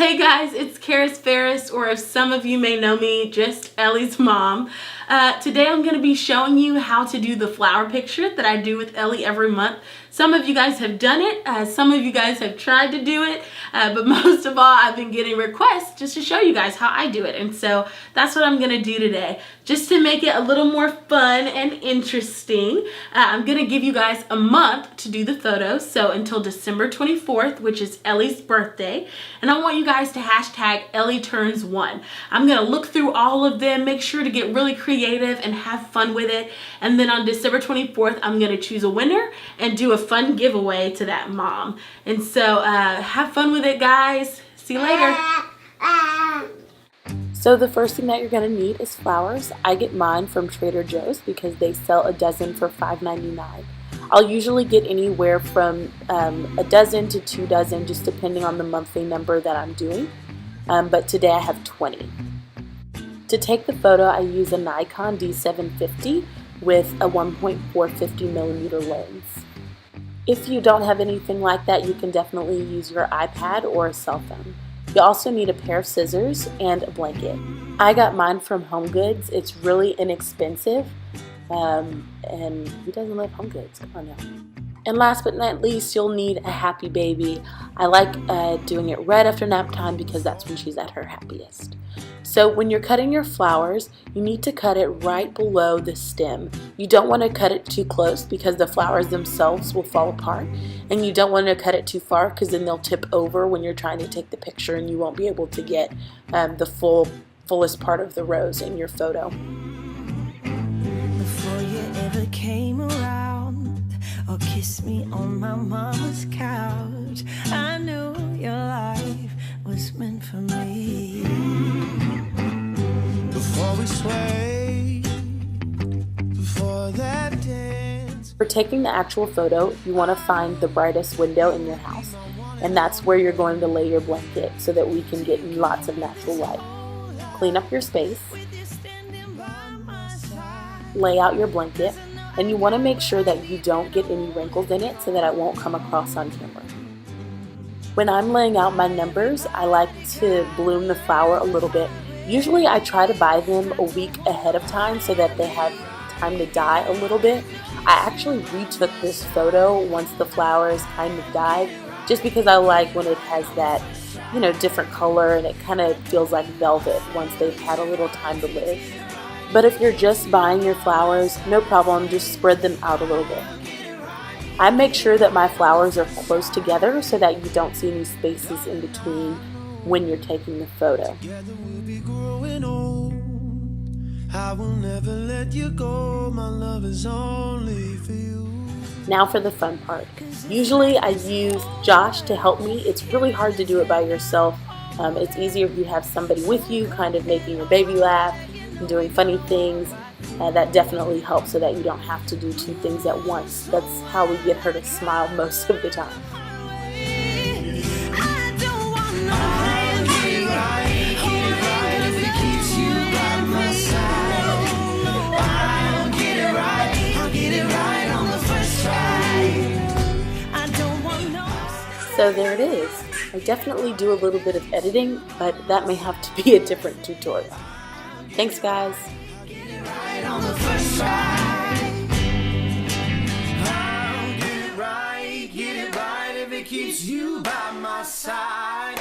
Hey guys, it's Karis Ferris, or if some of you may know me, just Ellie's mom. Today I'm going to be showing you how to do the flower picture that I do with Ellie every month. Some of you guys have done it, some of you guys have tried to do it, but most of all I've been getting requests just to show you guys how I do it. And so that's what I'm going to do today. Just to make it a little more fun and interesting, I'm going to give you guys a month to do the photos, so until December 24th, which is Ellie's birthday. And I want you guys to hashtag EllieTurns1. I'm going to look through all of them, make sure to get really creative and have fun with it. And then on December 24th, I'm going to choose a winner and do a fun giveaway to that mom. And so have fun with it, guys. See you later. So the first thing that you're going to need is flowers. I get mine from Trader Joe's because they sell a dozen for $5.99. I'll usually get anywhere from a dozen to 2 dozen, just depending on the monthly number that I'm doing. But today I have 20. To take the photo, I use a Nikon D750 with a 1.450 millimeter lens. If you don't have anything like that, you can definitely use your iPad or a cell phone. You also need a pair of scissors and a blanket. I got mine from Home Goods. It's really inexpensive. And who doesn't love Home Goods? Come on now. And last but not least, you'll need a happy baby. I like doing it right after nap time because that's when she's at her happiest. So when you're cutting your flowers, you need to cut it right below the stem. You don't want to cut it too close because the flowers themselves will fall apart. And you don't want to cut it too far because then they'll tip over when you're trying to take the picture and you won't be able to get the fullest part of the rose in your photo. Before you ever came around or kissed me on my mama's couch, I knew your life was meant for me. Before we sway, before that dance. For taking the actual photo, you want to find the brightest window in your house, and that's where you're going to lay your blanket so that we can get lots of natural light. Clean up your space, lay out your blanket, and you want to make sure that you don't get any wrinkles in it so that it won't come across on camera. When I'm laying out my numbers, I like to bloom the flower a little bit. Usually I try to buy them a week ahead of time so that they have time to die a little bit. I actually retook this photo once the flowers kind of died, just because I like when it has that, different color, and it kind of feels like velvet once they've had a little time to live. But if you're just buying your flowers, no problem, just spread them out a little bit. I make sure that my flowers are close together so that you don't see any spaces in between when you're taking the photo. I will never let you go. My love is only for you. Now for the fun part. Usually I use Josh to help me. It's really hard to do it by yourself. It's easier if you have somebody with you, kind of making your baby laugh and doing funny things. That definitely helps so that you don't have to do 2 things at once. That's how we get her to smile most of the time. So there it is. I definitely do a little bit of editing, but that may have to be a different tutorial. Thanks, guys. Get it right on the first try. I'll get it right if it keeps you by my side.